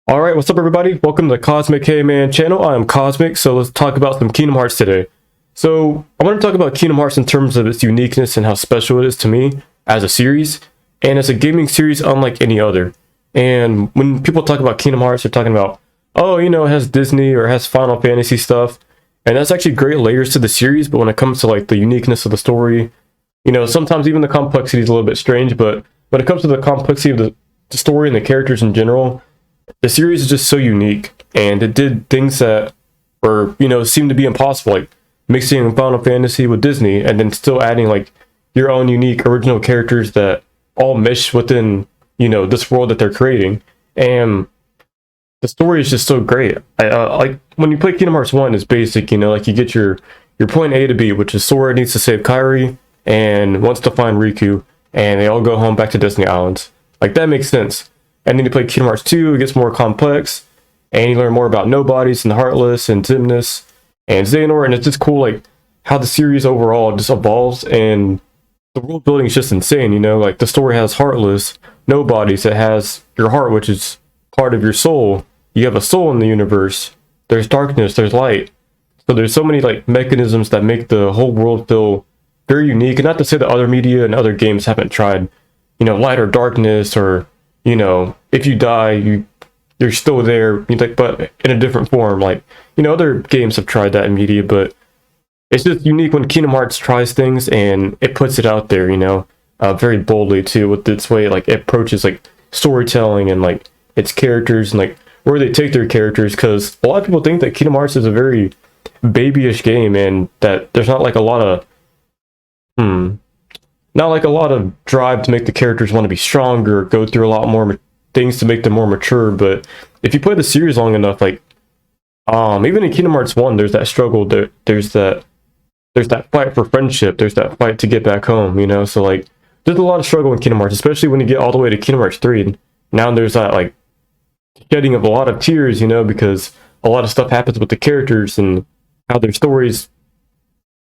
Alright, what's up everybody? Welcome to the Cosmic K-Man channel. I am Cosmic, so let's talk about some Kingdom Hearts today. So, I want to talk about Kingdom Hearts in terms of its uniqueness and how special it is to me as a series, and as a gaming series unlike any other. And when people talk about Kingdom Hearts, they're talking about, oh, you know, it has Disney or it has Final Fantasy stuff, and that's actually great layers to the series, but when it comes to like the uniqueness of the story, you know, sometimes even the complexity is a little bit strange, but when it comes to the complexity of the story and the characters in general, the series is just so unique, and it did things that were, you know, seemed to be impossible, like mixing Final Fantasy with Disney, and then still adding like your own unique original characters that all mesh within, you know, this world that they're creating. And the story is just so great. Like when you play Kingdom Hearts 1, it's basic, you know, like you get your point A to B, which is Sora needs to save Kairi and wants to find Riku, and they all go home back to Disney Islands. Like that makes sense. And then you play Kingdom Hearts 2, it gets more complex, and you learn more about Nobodies and Heartless and Xemnas and Xehanort, and it's just cool like how the series overall just evolves, and the world building is just insane, you know? Like the story has Heartless, Nobodies, it has your heart, which is part of your soul. You have a soul in the universe. There's darkness, there's light. So there's so many like mechanisms that make the whole world feel very unique, and not to say that other media and other games haven't tried, you know, light or darkness, or you know, if you die, you're still there, like, but in a different form. Like, you know, other games have tried that in media, but it's just unique when Kingdom Hearts tries things and it puts it out there, you know, very boldly too, with its way, like, it approaches like storytelling and like its characters and like where they take their characters. Because a lot of people think that Kingdom Hearts is a very babyish game, and that there's not like a lot of not like a lot of drive to make the characters want to be stronger, go through a lot more things to make them more mature. But if you play the series long enough, like even in Kingdom Hearts 1, there's that struggle, there's that fight for friendship, there's that fight to get back home, you know. So like there's a lot of struggle in Kingdom Hearts, especially when you get all the way to Kingdom Hearts 3. And now there's that like shedding of a lot of tears, you know, because a lot of stuff happens with the characters and how their stories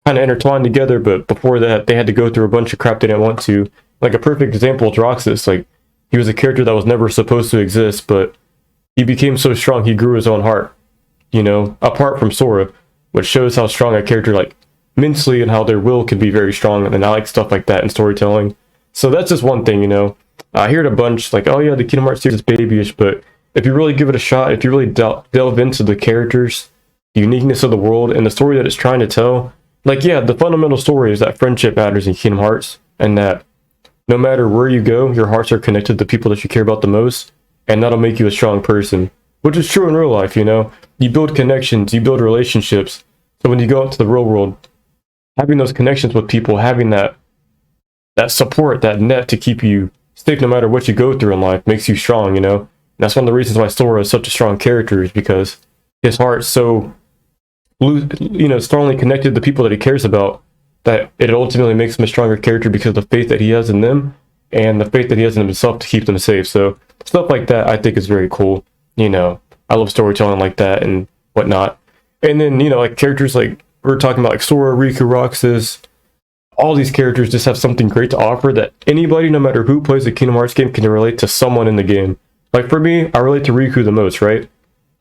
kind of intertwined together, but before that they had to go through a bunch of crap they didn't want to. Like a perfect example is Roxas. Like he was a character that was never supposed to exist, but he became so strong he grew his own heart, you know, apart from Sora, which shows how strong a character, like mentally, and how their will can be very strong. And I like stuff like that in storytelling. So that's just one thing, you know. I hear it a bunch, like, oh yeah, the Kingdom Hearts series is babyish, but if you really give it a shot, if you really delve into the characters, the uniqueness of the world, and the story that it's trying to tell, like, yeah, the fundamental story is that friendship matters in Kingdom Hearts, and that no matter where you go, your hearts are connected to the people that you care about the most, and that'll make you a strong person, which is true in real life, you know? You build connections, you build relationships, so when you go out to the real world, having those connections with people, having that support, that net to keep you safe no matter what you go through in life, makes you strong, you know? And that's one of the reasons why Sora is such a strong character, is because his heart's so, you know, strongly connected to the people that he cares about, that it ultimately makes him a stronger character because of the faith that he has in them and the faith that he has in himself to keep them safe. So stuff like that I think is very cool. You know, I love storytelling like that and whatnot. And then, you know, like characters like we're talking about, like Sora, Riku, Roxas, all these characters just have something great to offer that anybody, no matter who plays a Kingdom Hearts game, can relate to someone in the game. Like for me, I relate to Riku the most, right?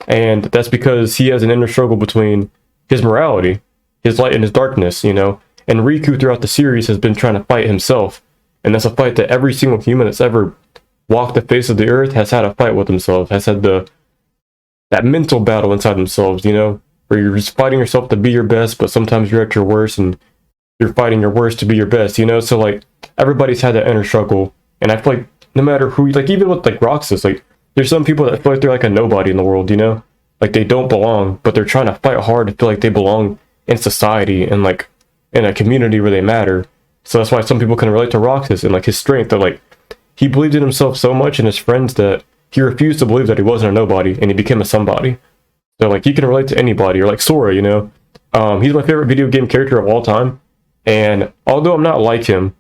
And that's because he has an inner struggle between his morality, his light and his darkness, you know. And Riku throughout the series has been trying to fight himself, and that's a fight that every single human that's ever walked the face of the earth has had a fight with themselves, has had that mental battle inside themselves, you know, where you're just fighting yourself to be your best, but sometimes you're at your worst and you're fighting your worst to be your best, you know. So like everybody's had that inner struggle, and I feel like no matter who, like even with like Roxas, like there's some people that feel like they're like a nobody in the world, you know, like they don't belong, but they're trying to fight hard to feel like they belong in society and like in a community where they matter. So that's why some people can relate to Roxas and like his strength, that like he believed in himself so much and his friends that he refused to believe that he wasn't a nobody, and he became a somebody. So like he can relate to anybody. Or like Sora, you know, he's my favorite video game character of all time, and although I'm not like him,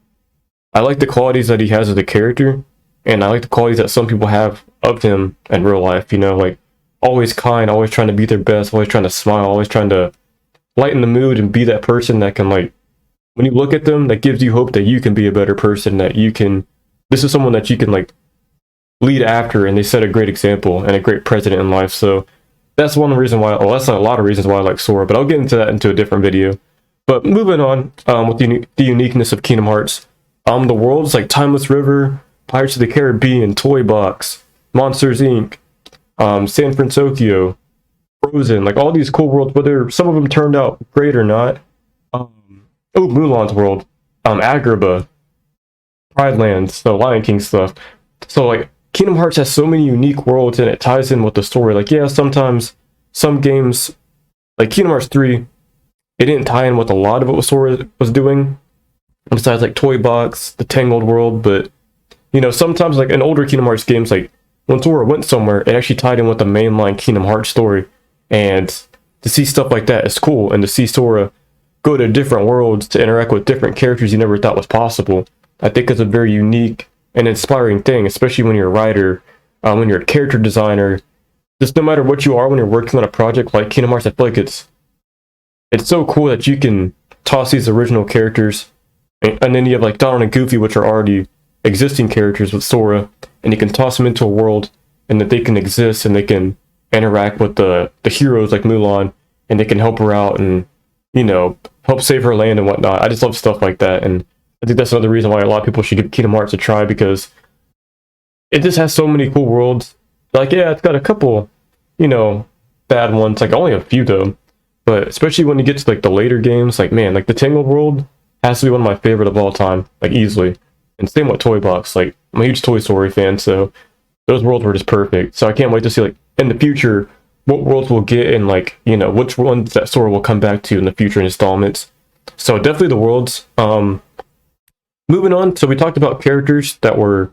I like the qualities that he has as a character, and I like the qualities that some people have of him in real life, you know, like always kind, always trying to be their best, always trying to smile, always trying to lighten the mood and be that person that can, like, when you look at them, that gives you hope that you can be a better person, that you can, this is someone that you can like lead after, and they set a great example and a great precedent in life. So that's one reason why. Well, that's a lot of reasons why I like Sora, but I'll get into that into a different video. But moving on, with the uniqueness of Kingdom Hearts, the worlds like Timeless River, Pirates of the Caribbean, Toy Box, Monsters Inc., San Francisco, Frozen, like all these cool worlds, whether some of them turned out great or not. Mulan's world, Agrabah, Pride Lands, so Lion King stuff. So like Kingdom Hearts has so many unique worlds and it ties in with the story. Like yeah, sometimes some games like Kingdom Hearts 3, it didn't tie in with a lot of what Sora was doing. Besides like Toy Box, the Tangled World, but you know, sometimes like in older Kingdom Hearts games, like when Sora went somewhere, it actually tied in with the mainline Kingdom Hearts story. And to see stuff like that is cool. And to see Sora go to different worlds to interact with different characters you never thought was possible, I think is a very unique and inspiring thing, especially when you're a writer, when you're a character designer. Just no matter what you are when you're working on a project like Kingdom Hearts, I feel like it's so cool that you can toss these original characters, and then you have like Donald and Goofy, which are already existing characters with Sora, and you can toss them into a world, and that they can exist and they can interact with the heroes like Mulan, and they can help her out and, you know, help save her land and whatnot. I just love stuff like that, and I think that's another reason why a lot of people should give Kingdom Hearts a try, because it just has so many cool worlds. Like yeah, it's got a couple, you know, bad ones, like only a few though, but especially when you get to like the later games, like man, like the Tangled World has to be one of my favorite of all time, like easily. And same with Toy Box, like I'm a huge Toy Story fan, so those worlds were just perfect. So I can't wait to see like in the future what worlds we'll get, and like, you know, which ones that Sora will come back to in the future installments. So definitely the worlds. Moving on, so we talked about characters that were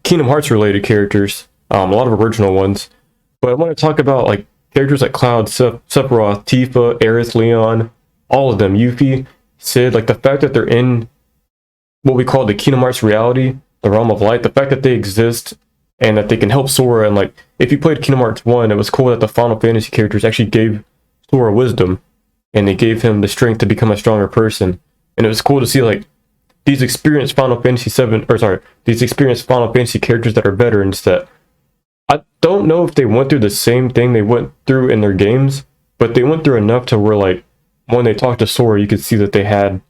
Kingdom Hearts related characters, a lot of original ones, but I want to talk about like characters like Cloud, Sephiroth, Tifa, Aerith, Leon, all of them, Yuffie, Sid, like the fact that they're in what we call the Kingdom Hearts reality, the realm of light, the fact that they exist and that they can help Sora. And like if you played Kingdom Hearts 1, it was cool that the Final Fantasy characters actually gave Sora wisdom, and they gave him the strength to become a stronger person. And it was cool to see like these experienced these experienced Final Fantasy characters that are veterans, that I don't know if they went through the same thing they went through in their games, but they went through enough to where like when they talked to Sora, you could see that they had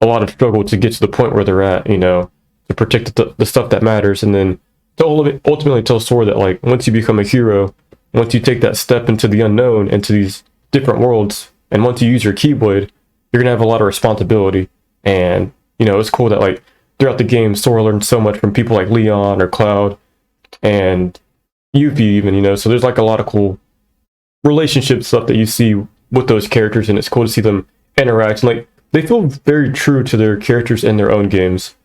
a lot of struggle to get to the point where they're at, you know, to protect the stuff that matters, and then to ultimately tell Sora that like once you become a hero, once you take that step into the unknown, into these different worlds, and once you use your Keyblade, you're gonna have a lot of responsibility. And you know, it's cool that like throughout the game, Sora learned so much from people like Leon or Cloud and Yuffie even, you know. So there's like a lot of cool relationship stuff that you see with those characters, and it's cool to see them interact. And, like they feel very true to their characters in their own games,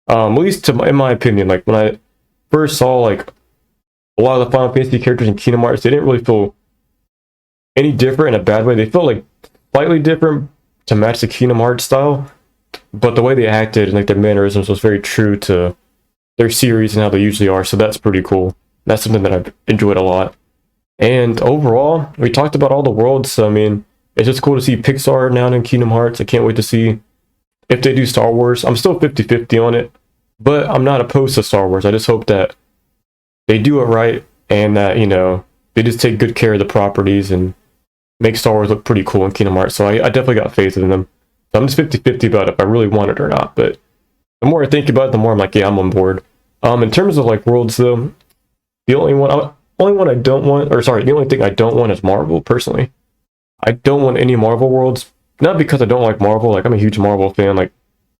at least in my opinion. Like when I first saw like a lot of the Final Fantasy characters in Kingdom Hearts, they didn't really feel any different in a bad way. They felt like slightly different to match the Kingdom Hearts style, but the way they acted and like their mannerisms was very true to their series and how they usually are. So that's pretty cool. That's something that I've enjoyed a lot. And overall, we talked about all the worlds. So, I mean, it's just cool to see Pixar now in Kingdom Hearts. I can't wait to see if they do Star Wars. I'm still 50-50 on it, but I'm not opposed to Star Wars. I just hope that they do it right, and that, you know, they just take good care of the properties and make Star Wars look pretty cool in Kingdom Hearts. So I definitely got faith in them. So I'm just 50-50 about if I really want it or not. But the more I think about it, the more I'm like, yeah, I'm on board. In terms of like worlds though, the only thing I don't want is Marvel, personally. I don't want any Marvel worlds. Not because I don't like Marvel, like I'm a huge Marvel fan, like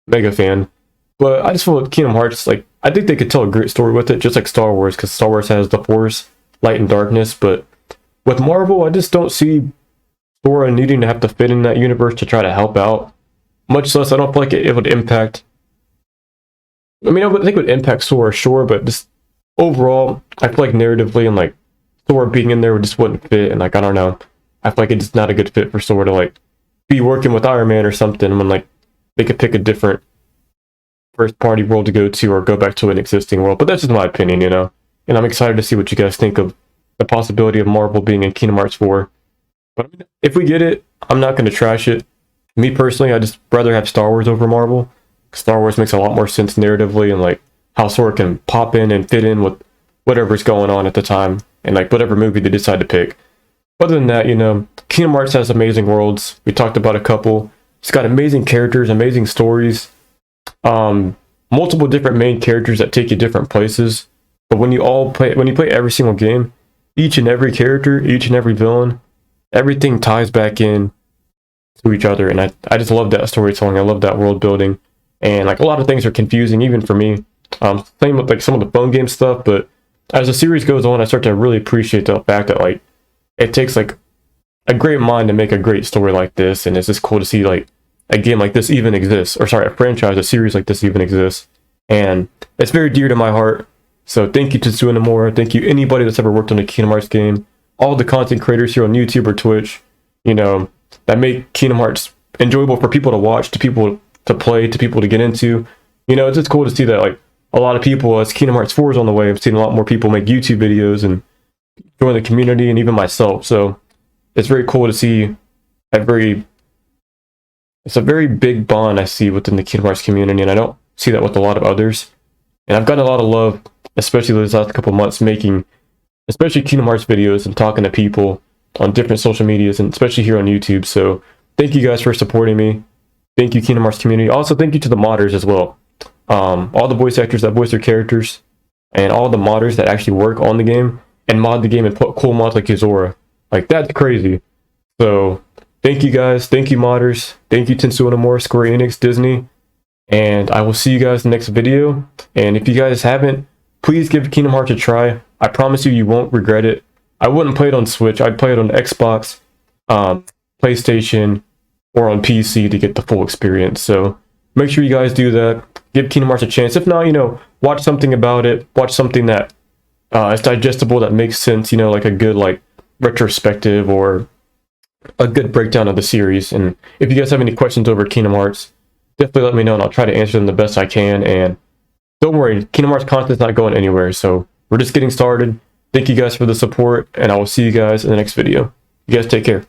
mega fan. But I just feel like Kingdom Hearts, like I think they could tell a great story with it, just like Star Wars, because Star Wars has the Force, light and darkness. But with Marvel, I just don't see Sora needing to have to fit in that universe to try to help out. Much less, I don't feel like it would impact. I mean, I would think it would impact Sora, sure, but just overall, I feel like narratively and like Sora being in there just wouldn't fit. And like, I don't know, I feel like it's not a good fit for Sora to like be working with Iron Man or something when like they could pick a different first party world to go to or go back to an existing world. But that's just my opinion, you know. And I'm excited to see what you guys think of the possibility of Marvel being in Kingdom Hearts 4. But I mean, if we get it, I'm not going to trash it. Me personally, I just rather have Star Wars over Marvel. Star Wars makes a lot more sense narratively, and like how Sora can pop in and fit in with whatever's going on at the time and like whatever movie they decide to pick. Other than that, you know, Kingdom Hearts has amazing worlds. We talked about a couple. It's got amazing characters, amazing stories, multiple different main characters that take you different places. But when you play every single game, each and every character, each and every villain, everything ties back in to each other. And I just love that storytelling. I love that world building. And like a lot of things are confusing, even for me. Same with like some of the phone game stuff, but as the series goes on, I start to really appreciate the fact that like it takes like a great mind to make a great story like this, and it's just cool to see like a game like this even exists, or sorry, a franchise, a series like this even exists, and it's very dear to my heart. So thank you to Suinamura, thank you anybody that's ever worked on a Kingdom Hearts game, all the content creators here on YouTube or Twitch, you know, that make Kingdom Hearts enjoyable for people to watch, to people to play, to people to get into. You know, it's just cool to see that like a lot of people, as Kingdom Hearts 4 is on the way, I've seen a lot more people make YouTube videos and join the community, and even myself. So it's very cool to see it's a very big bond I see within the Kingdom Hearts community, and I don't see that with a lot of others. And I've gotten a lot of love, especially those last couple months, making especially Kingdom Hearts videos and talking to people on different social medias, and especially here on YouTube. So thank you guys for supporting me. Thank you, Kingdom Hearts community. Also, thank you to the modders as well. All the voice actors that voice their characters, and all the modders that actually work on the game and mod the game and put cool mods like Yuzora. Like, that's crazy. So thank you guys. Thank you, modders. Thank you, Tetsuya Nomura, Square Enix, Disney. And I will see you guys in the next video. And if you guys haven't, please give Kingdom Hearts a try. I promise you, you won't regret it. I wouldn't play it on Switch. I'd play it on Xbox, PlayStation, or on PC to get the full experience. So make sure you guys do that. Give Kingdom Hearts a chance. If not, you know, watch something about it. Watch something that is digestible, that makes sense, you know, like a good like retrospective or a good breakdown of the series. And if you guys have any questions over Kingdom Hearts, definitely let me know and I'll try to answer them the best I can. And don't worry, Kingdom Hearts content's not going anywhere, so we're just getting started. Thank you guys for the support, and I will see you guys in the next video. You guys take care.